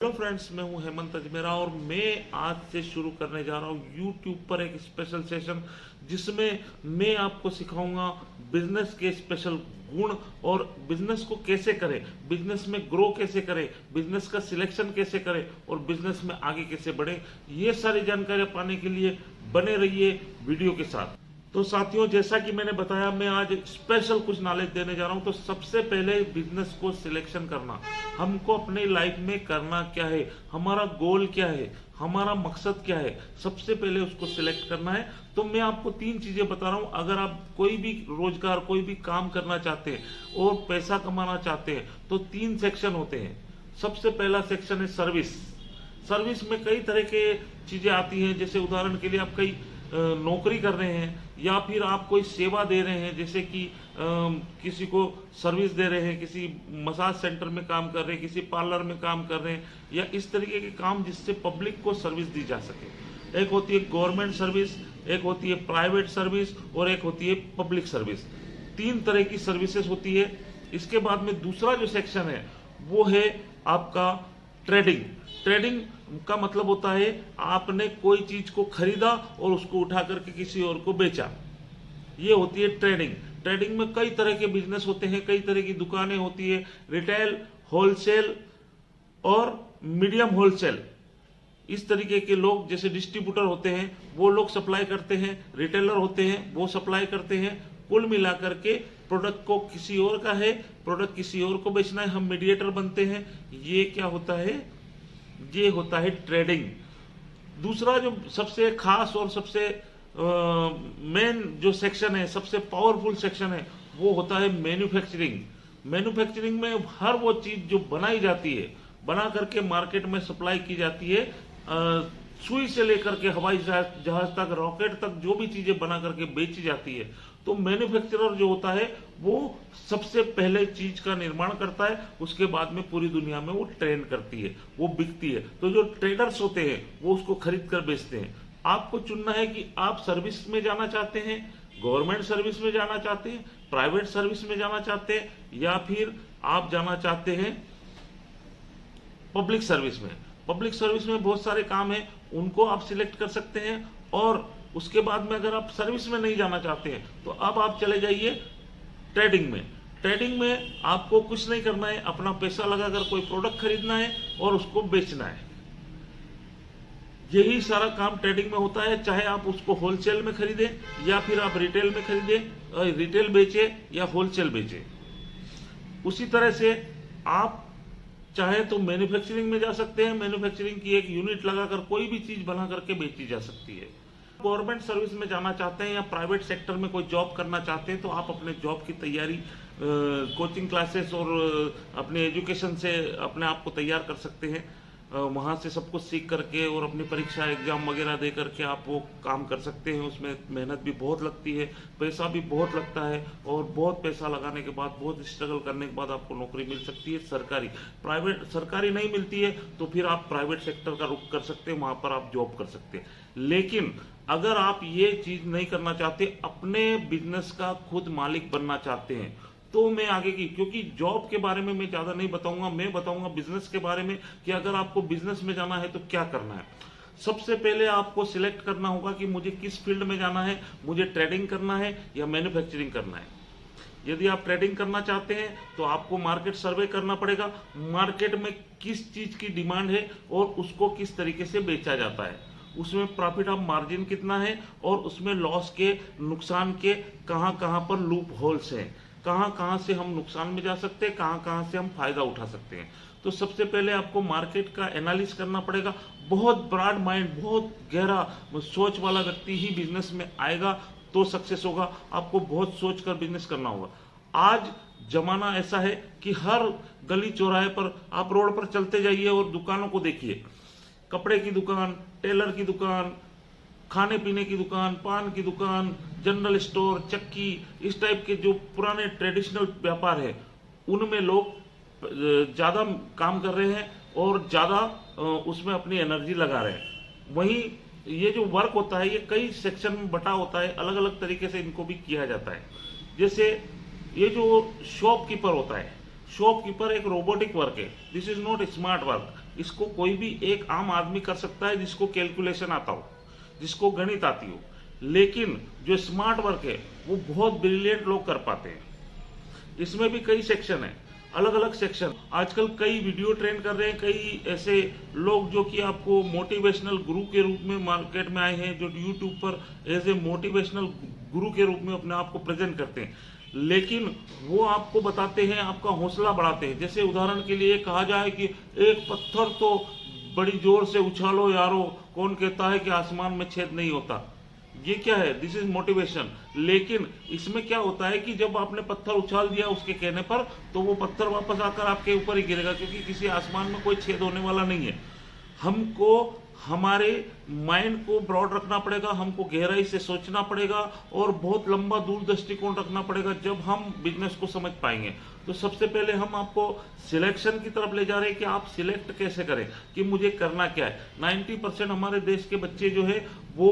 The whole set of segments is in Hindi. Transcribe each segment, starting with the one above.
हेलो फ्रेंड्स, मैं हूं हेमंत अजमेरा और मैं आज से शुरू करने जा रहा हूं यूट्यूब पर एक स्पेशल सेशन जिसमें मैं आपको सिखाऊंगा बिजनेस के स्पेशल गुण और बिजनेस को कैसे करें, बिजनेस में ग्रो कैसे करें, बिजनेस का सिलेक्शन कैसे करें और बिजनेस में आगे कैसे बढ़े। ये सारी जानकारियां पाने के लिए बने रहिए वीडियो के साथ। तो साथियों, जैसा कि मैंने बताया, मैं आज स्पेशल कुछ नॉलेज देने जा रहा हूं। तो सबसे पहले बिजनेस को सिलेक्शन करना, हमको अपने लाइफ में करना क्या है, हमारा गोल क्या है, हमारा मकसद क्या है, सबसे पहले उसको सिलेक्ट करना है। तो मैं आपको 3 चीजें बता रहा हूं। अगर आप कोई भी रोजगार, कोई भी काम करना चाहते हैं और पैसा कमाना चाहते हैं तो 3 सेक्शन होते हैं। सबसे पहला सेक्शन है सर्विस। सर्विस में कई तरह के चीजें आती हैं। जैसे उदाहरण के लिए आप कई नौकरी कर रहे हैं या फिर आप कोई सेवा दे रहे हैं, जैसे कि किसी को सर्विस दे रहे हैं, किसी मसाज सेंटर में काम कर रहे हैं, किसी पार्लर में काम कर रहे हैं, या इस तरीके के काम जिससे पब्लिक को सर्विस दी जा सके। एक होती है गवर्नमेंट सर्विस, एक होती है प्राइवेट सर्विस और एक होती है पब्लिक सर्विस। 3 तरह की सर्विसेज होती है। इसके बाद में दूसरा जो सेक्शन है वो है आपका ट्रेडिंग। ट्रेडिंग का मतलब होता है आपने कोई चीज को खरीदा और उसको उठा करके किसी और को बेचा, ये होती है ट्रेडिंग। ट्रेडिंग में कई तरह के बिजनेस होते हैं, कई तरह की दुकानें होती है, रिटेल, होलसेल और मीडियम होलसेल। इस तरीके के लोग, जैसे डिस्ट्रीब्यूटर होते हैं वो लोग सप्लाई करते हैं, रिटेलर होते हैं वो सप्लाई करते हैं। कुल मिलाकर के प्रोडक्ट को किसी और का है, प्रोडक्ट किसी और को बेचना है, हम मीडिएटर बनते हैं। ये क्या होता है? ये होता है ट्रेडिंग। दूसरा जो सबसे खास और सबसे मेन जो सेक्शन है, सबसे पावरफुल सेक्शन है, वो होता है मैन्युफैक्चरिंग। मैन्युफैक्चरिंग में हर वो चीज जो बनाई जाती है, बना करके मार्केट में सप्लाई की जाती है, सुई से लेकर के हवाई जहाज तक, रॉकेट तक, जो भी चीजें बना करके बेची जाती है। तो मैन्युफैक्चरर जो होता है वो सबसे पहले चीज का निर्माण करता है, उसके बाद में पूरी दुनिया में वो ट्रेंड करती है, वो बिकती है। तो जो ट्रेडर्स होते हैं वो उसको खरीद कर बेचते हैं। आपको चुनना है कि आप सर्विस में जाना चाहते हैं, गवर्नमेंट सर्विस में जाना चाहते हैं, प्राइवेट सर्विस में जाना चाहते हैं, या फिर आप जाना चाहते हैं पब्लिक सर्विस में। पब्लिक सर्विस में बहुत सारे काम हैं, उनको आप सिलेक्ट कर सकते हैं। और उसके बाद में अगर आप सर्विस में नहीं जाना चाहते हैं तो अब आप चले जाइए ट्रेडिंग में। ट्रेडिंग में आपको कुछ नहीं करना है, अपना पैसा लगाकर कोई प्रोडक्ट खरीदना है और उसको बेचना है। यही सारा काम ट्रेडिंग में होता है। चाहे आप उसको होलसेल में खरीदें या फिर आप रिटेल में खरीदें, रिटेल बेचे या होलसेल बेचे। उसी तरह से आप चाहे तो मैन्युफैक्चरिंग में जा सकते हैं। मैन्युफैक्चरिंग की एक यूनिट लगाकर कोई भी चीज बना करके बेची जा सकती है। गवर्नमेंट सर्विस में जाना चाहते हैं या प्राइवेट सेक्टर में कोई जॉब करना चाहते हैं तो आप अपने जॉब की तैयारी कोचिंग क्लासेस और अपने एजुकेशन से अपने आप को तैयार कर सकते हैं। वहाँ से सब कुछ सीख करके और अपनी परीक्षा एग्जाम वगैरह दे करके आप वो काम कर सकते हैं। उसमें मेहनत भी बहुत लगती है, पैसा भी बहुत लगता है, और बहुत पैसा लगाने के बाद, बहुत स्ट्रगल करने के बाद आपको नौकरी मिल सकती है सरकारी। प्राइवेट सरकारी नहीं मिलती है तो फिर आप प्राइवेट सेक्टर का रुख कर सकते हैं, वहाँ पर आप जॉब कर सकते हैं। लेकिन अगर आप ये चीज नहीं करना चाहते, अपने बिजनेस का खुद मालिक बनना चाहते हैं, तो मैं आगे की, क्योंकि जॉब के बारे में मैं ज्यादा नहीं बताऊंगा, मैं बताऊंगा बिजनेस के बारे में कि अगर आपको बिजनेस में जाना है तो क्या करना है। सबसे पहले आपको सिलेक्ट करना होगा कि मुझे किस फील्ड में जाना है, मुझे ट्रेडिंग करना है या मैन्युफैक्चरिंग करना है। यदि आप ट्रेडिंग करना चाहते हैं तो आपको मार्केट सर्वे करना पड़ेगा, मार्केट में किस चीज की डिमांड है और उसको किस तरीके से बेचा जाता है, उसमें प्रॉफिट ऑफ मार्जिन कितना है और उसमें लॉस के, नुकसान के कहां कहां पर लूप होल्स हैं, कहां कहां से हम नुकसान में जा सकते हैं, कहां कहां से हम फायदा उठा सकते हैं। तो सबसे पहले आपको मार्केट का एनालिसिस करना पड़ेगा। बहुत ब्रॉड माइंड, बहुत गहरा सोच वाला व्यक्ति ही बिजनेस में आएगा तो सक्सेस होगा। आपको बहुत सोच कर बिजनेस करना होगा। आज जमाना ऐसा है कि हर गली चौराहे पर आप रोड पर चलते जाइए और दुकानों को देखिए, कपड़े की दुकान, टेलर की दुकान, खाने पीने की दुकान, पान की दुकान, जनरल स्टोर, चक्की, इस टाइप के जो पुराने ट्रेडिशनल व्यापार है उनमें लोग ज्यादा काम कर रहे हैं और ज्यादा उसमें अपनी एनर्जी लगा रहे हैं। वहीं ये जो वर्क होता है ये कई सेक्शन में बटा होता है, अलग अलग तरीके से इनको भी किया जाता है। जैसे ये जो शॉपकीपर होता है, शॉपकीपर एक रोबोटिक वर्क है, this is not smart work. इसको कोई भी एक आम आदमी कर सकता है जिसको कैलकुलेशन आता हो, जिसको गणित आती हो। लेकिन जो स्मार्ट वर्क है वो बहुत ब्रिलियंट लोग कर पाते हैं। इसमें भी कई सेक्शन है, अलग अलग सेक्शन। आजकल कई वीडियो ट्रेंड कर रहे हैं, कई ऐसे लोग जो कि आपको मोटिवेशनल गुरु के रूप में मार्केट में आए हैं, जो यूट्यूब पर एज ए मोटिवेशनल गुरु के रूप में अपने आप को प्रेजेंट करते हैं। लेकिन वो आपको बताते हैं, आपका हौसला बढ़ाते हैं। जैसे उदाहरण के लिए कहा जाए कि एक पत्थर तो बड़ी जोर से उछालो यारो, कौन कहता है कि आसमान में छेद नहीं होता। ये क्या है? This is motivation. लेकिन इसमें क्या होता है कि जब आपने पत्थर उछाल दिया उसके कहने पर, तो वो पत्थर वापस आकर आपके ऊपर ही गिरेगा, क्योंकि किसी आसमान में कोई छेद होने वाला नहीं है। हमको हमारे माइंड को ब्रॉड रखना पड़ेगा, हमको गहराई से सोचना पड़ेगा और बहुत लंबा दूर दृष्टिकोण रखना पड़ेगा, जब हम बिजनेस को समझ पाएंगे। तो सबसे पहले हम आपको सिलेक्शन की तरफ ले जा रहे हैं कि आप सिलेक्ट कैसे करें कि मुझे करना क्या है। 90% हमारे देश के बच्चे जो है वो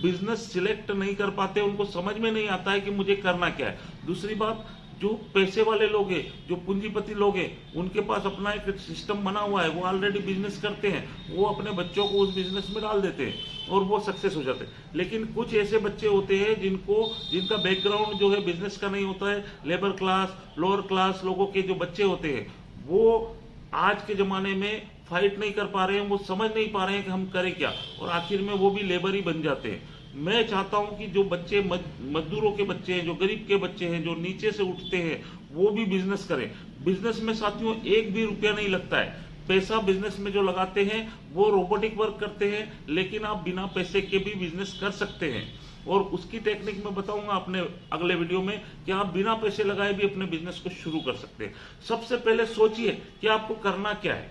बिजनेस सिलेक्ट नहीं कर पाते, उनको समझ में नहीं आता है कि मुझे करना क्या है। दूसरी बात, जो पैसे वाले लोग हैं, जो पूंजीपति लोग हैं, उनके पास अपना एक सिस्टम बना हुआ है, वो ऑलरेडी बिजनेस करते हैं, वो अपने बच्चों को उस बिजनेस में डाल देते हैं और वो सक्सेस हो जाते हैं। लेकिन कुछ ऐसे बच्चे होते हैं जिनका बैकग्राउंड जो है बिजनेस का नहीं होता है, लेबर क्लास, लोअर क्लास लोगों के जो बच्चे होते हैं, वो आज के ज़माने में फाइट नहीं कर पा रहे हैं, वो समझ नहीं पा रहे हैं कि हम करें क्या, और आखिर में वो भी लेबर ही बन जाते हैं। मैं चाहता हूं कि जो बच्चे मजदूरों के बच्चे हैं, जो गरीब के बच्चे हैं, जो नीचे से उठते हैं, वो भी बिजनेस करें। बिजनेस में साथियों एक भी रुपया नहीं लगता है। पैसा बिजनेस में जो लगाते हैं वो रोबोटिक वर्क करते हैं, लेकिन आप बिना पैसे के भी बिजनेस कर सकते हैं। और उसकी टेक्निक मैं बताऊंगा अपने अगले वीडियो में कि आप बिना पैसे लगाए भी अपने बिजनेस को शुरू कर सकते हैं। सबसे पहले सोचिए कि आपको करना क्या है,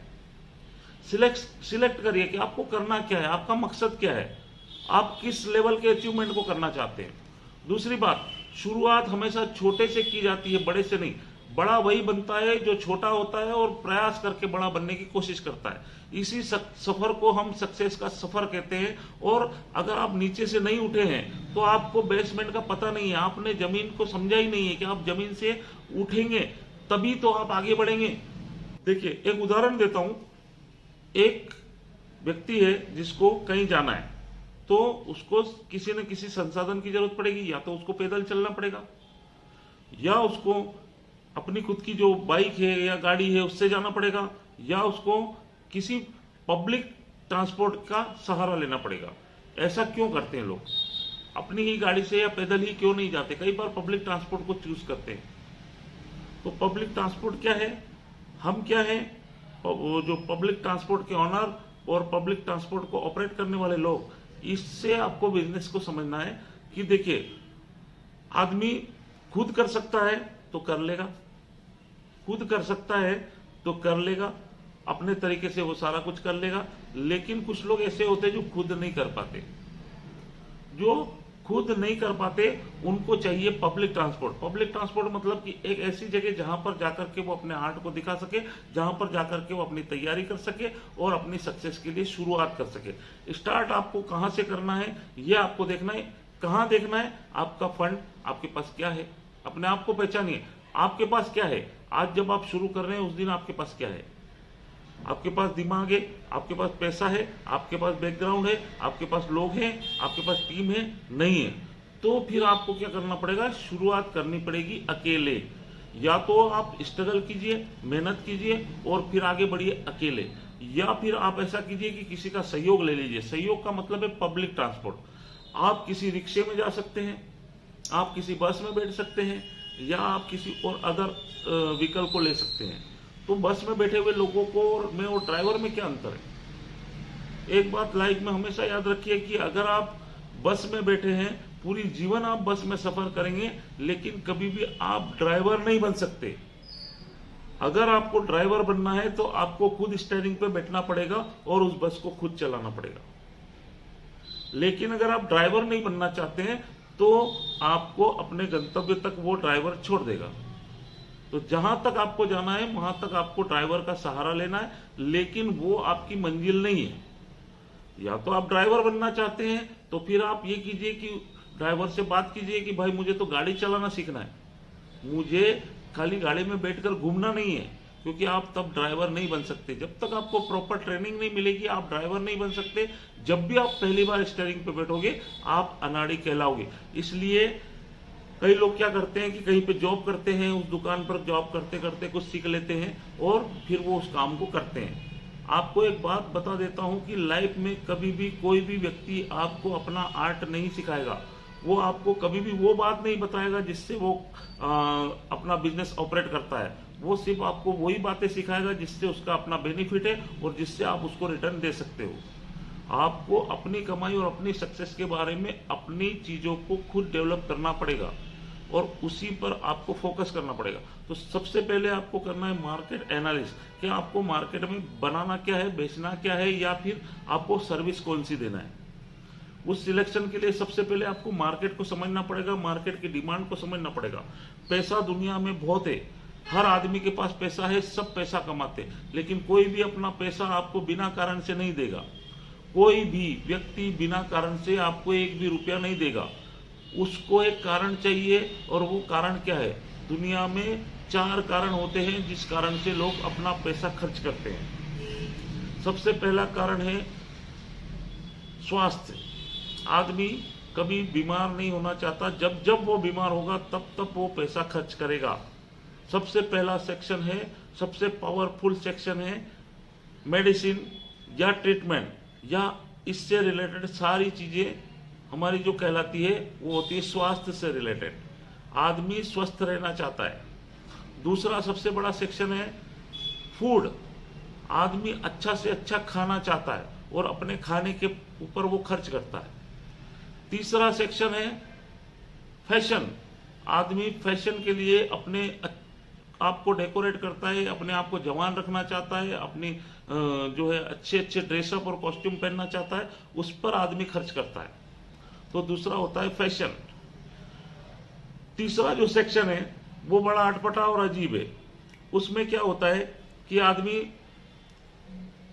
सिलेक्ट करिए कि आपको करना क्या है, आपका मकसद क्या है, आप किस लेवल के अचीवमेंट को करना चाहते हैं। दूसरी बात, शुरुआत हमेशा छोटे से की जाती है, बड़े से नहीं। बड़ा वही बनता है जो छोटा होता है और प्रयास करके बड़ा बनने की कोशिश करता है। इसी सफर को हम सक्सेस का सफर कहते हैं। और अगर आप नीचे से नहीं उठे हैं तो आपको बेसमेंट का पता नहीं है, आपने जमीन को समझा ही नहीं है कि आप जमीन से उठेंगे तभी तो आप आगे बढ़ेंगे। देखिए एक उदाहरण देता हूं। एक व्यक्ति है जिसको कहीं जाना है, तो उसको किसी न किसी संसाधन की जरूरत पड़ेगी। या तो उसको पैदल चलना पड़ेगा, या उसको अपनी खुद की जो बाइक है या गाड़ी है उससे जाना पड़ेगा, या उसको किसी पब्लिक ट्रांसपोर्ट का सहारा लेना पड़ेगा। ऐसा क्यों करते हैं लोग? अपनी ही गाड़ी से या पैदल ही क्यों नहीं जाते? कई बार पब्लिक ट्रांसपोर्ट को चूज करते हैं। तो पब्लिक ट्रांसपोर्ट क्या है, हम क्या है? वो जो पब्लिक ट्रांसपोर्ट के ऑनर और पब्लिक ट्रांसपोर्ट को ऑपरेट करने वाले लोग। इससे आपको बिजनेस को समझना है कि देखिए, आदमी खुद कर सकता है तो कर लेगा, खुद कर सकता है तो कर लेगा, अपने तरीके से वो सारा कुछ कर लेगा। लेकिन कुछ लोग ऐसे होते हैं जो खुद नहीं कर पाते। जो खुद नहीं कर पाते उनको चाहिए पब्लिक ट्रांसपोर्ट। पब्लिक ट्रांसपोर्ट मतलब कि एक ऐसी जगह जहां पर जाकर के वो अपने आर्ट को दिखा सके, जहां पर जाकर के वो अपनी तैयारी कर सके और अपनी सक्सेस के लिए शुरुआत कर सके। स्टार्ट आपको कहां से करना है ये आपको देखना है। कहां देखना है? आपका फंड आपके पास क्या है, अपने आप को पहचानिए। आपके पास क्या है? आज जब आप शुरू कर रहे हैं उस दिन आपके पास क्या है? आपके पास दिमाग है, आपके पास पैसा है, आपके पास बैकग्राउंड है, आपके पास लोग हैं, आपके पास टीम है? नहीं है। तो फिर आपको क्या करना पड़ेगा? शुरुआत करनी पड़ेगी अकेले। या तो आप स्ट्रगल कीजिए, मेहनत कीजिए और फिर आगे बढ़िए अकेले, या फिर आप ऐसा कीजिए कि किसी का सहयोग ले लीजिए। सहयोग का मतलब है पब्लिक ट्रांसपोर्ट। आप किसी रिक्शे में जा सकते हैं, आप किसी बस में बैठ सकते हैं, या आप किसी और अदर व्हीकल को ले सकते हैं। तो बस में बैठे हुए लोगों को और ड्राइवर में क्या अंतर है? एक बात लाइफ में हमेशा याद रखिए कि अगर आप बस में बैठे हैं, पूरी जीवन आप बस में सफर करेंगे, लेकिन कभी भी आप ड्राइवर नहीं बन सकते। अगर आपको ड्राइवर बनना है तो आपको खुद स्टीयरिंग पे बैठना पड़ेगा और उस बस को खुद चलाना पड़ेगा। लेकिन अगर आप ड्राइवर नहीं बनना चाहते हैं तो आपको अपने गंतव्य तक वो ड्राइवर छोड़ देगा। तो जहां तक आपको जाना है वहां तक आपको ड्राइवर का सहारा लेना है, लेकिन वो आपकी मंजिल नहीं है। या तो आप ड्राइवर बनना चाहते हैं तो फिर आप ये कीजिए कि ड्राइवर से बात कीजिए कि भाई मुझे तो गाड़ी चलाना सीखना है, मुझे खाली गाड़ी में बैठकर घूमना नहीं है, क्योंकि आप तब ड्राइवर नहीं बन सकते। जब तक आपको प्रॉपर ट्रेनिंग नहीं मिलेगी आप ड्राइवर नहीं बन सकते। जब भी आप पहली बार स्टीयरिंग पे बैठोगे आप अनाड़ी कहलाओगे। इसलिए कई लोग क्या करते हैं कि कहीं पे जॉब करते हैं, उस दुकान पर जॉब करते करते कुछ सीख लेते हैं और फिर वो उस काम को करते हैं। आपको एक बात बता देता हूं कि लाइफ में कभी भी कोई भी व्यक्ति आपको अपना आर्ट नहीं सिखाएगा। वो आपको कभी भी वो बात नहीं बताएगा जिससे वो अपना बिजनेस ऑपरेट करता है। वो सिर्फ आपको वही बातें सिखाएगा जिससे उसका अपना बेनिफिट है और जिससे आप उसको रिटर्न दे सकते हो। आपको अपनी कमाई और अपनी सक्सेस के बारे में अपनी चीजों को खुद डेवलप करना पड़ेगा और उसी पर आपको फोकस करना पड़ेगा। तो सबसे पहले आपको करना है मार्केट एनालिसिस, कि आपको मार्केट में बनाना क्या है, बेचना क्या है, या फिर आपको सर्विस कौन सी देना है। उस सिलेक्शन के लिए सबसे पहले आपको मार्केट को समझना पड़ेगा, मार्केट की डिमांड को समझना पड़ेगा। पैसा दुनिया में बहुत है, हर आदमी के पास पैसा है, सब पैसा कमाते हैं, लेकिन कोई भी अपना पैसा आपको बिना कारण से नहीं देगा। कोई भी व्यक्ति बिना कारण से आपको एक भी रुपया नहीं देगा। उसको एक कारण चाहिए, और वो कारण क्या है? दुनिया में 4 कारण होते हैं जिस कारण से लोग अपना पैसा खर्च करते हैं। सबसे पहला कारण है स्वास्थ्य। आदमी कभी बीमार नहीं होना चाहता, जब जब वो बीमार होगा तब तब वो पैसा खर्च करेगा। सबसे पहला सेक्शन है, सबसे पावरफुल सेक्शन है मेडिसिन या ट्रीटमेंट, या इससे रिलेटेड सारी चीजें हमारी जो कहलाती है वो होती है स्वास्थ्य से रिलेटेड। आदमी स्वस्थ रहना चाहता है। दूसरा सबसे बड़ा सेक्शन है फूड। आदमी अच्छा से अच्छा खाना चाहता है और अपने खाने के ऊपर वो खर्च करता है। तीसरा सेक्शन है फैशन। आदमी फैशन के लिए अपने आप को डेकोरेट करता है, अपने आप को जवान रखना चाहता है, अपनी जो है अच्छे अच्छे ड्रेसअप और कॉस्ट्यूम पहनना चाहता है, उस पर आदमी खर्च करता है। तो दूसरा होता है फैशन। तीसरा जो सेक्शन है वो बड़ा अटपटा और अजीब है। उसमें क्या होता है कि आदमी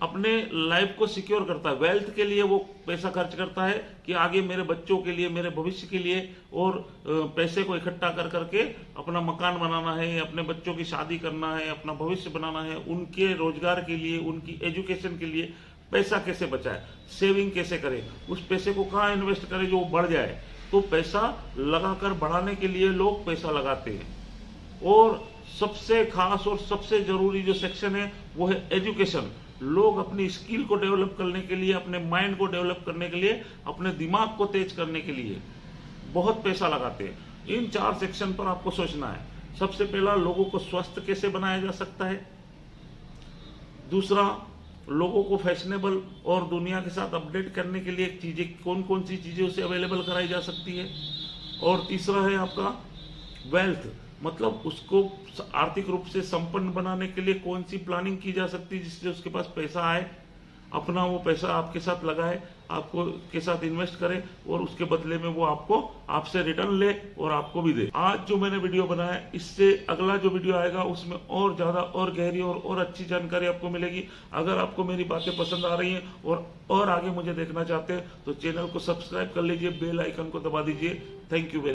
अपने लाइफ को सिक्योर करता है, वेल्थ के लिए वो पैसा खर्च करता है कि आगे मेरे बच्चों के लिए, मेरे भविष्य के लिए, और पैसे को इकट्ठा कर करके अपना मकान बनाना है, अपने बच्चों की शादी करना है, अपना भविष्य बनाना है, उनके रोजगार के लिए, उनकी एजुकेशन के लिए पैसा कैसे बचाए, सेविंग कैसे करे, उस पैसे को कहाँ इन्वेस्ट करे जो बढ़ जाए। तो पैसा लगाकर बढ़ाने के लिए लोग पैसा लगाते हैं। और सबसे खास और सबसे जरूरी जो सेक्शन है वो है एजुकेशन। लोग अपनी स्किल को डेवलप करने के लिए, अपने माइंड को डेवलप करने के लिए, अपने दिमाग को तेज करने के लिए बहुत पैसा लगाते हैं। इन 4 सेक्शन पर आपको सोचना है। सबसे पहला, लोगों को स्वस्थ कैसे बनाया जा सकता है। दूसरा, लोगों को फैशनेबल और दुनिया के साथ अपडेट करने के लिए चीजें कौन कौन सी चीजें उसे अवेलेबल कराई जा सकती है। और तीसरा है आपका वेल्थ, मतलब उसको आर्थिक रूप से संपन्न बनाने के लिए कौन सी प्लानिंग की जा सकती है जिससे उसके पास पैसा आए, अपना वो पैसा आपके साथ लगाए, आपको के साथ इन्वेस्ट करे और उसके बदले में वो आपको आपसे रिटर्न ले और आपको भी दे। आज जो मैंने वीडियो बनाया, इससे अगला जो वीडियो आएगा उसमें और ज्यादा और गहरी और अच्छी जानकारी आपको मिलेगी। अगर आपको मेरी बातें पसंद आ रही हैं और आगे मुझे देखना चाहते हैं तो चैनल को सब्सक्राइब कर लीजिए, बेल आइकन को दबा दीजिए। Thank you.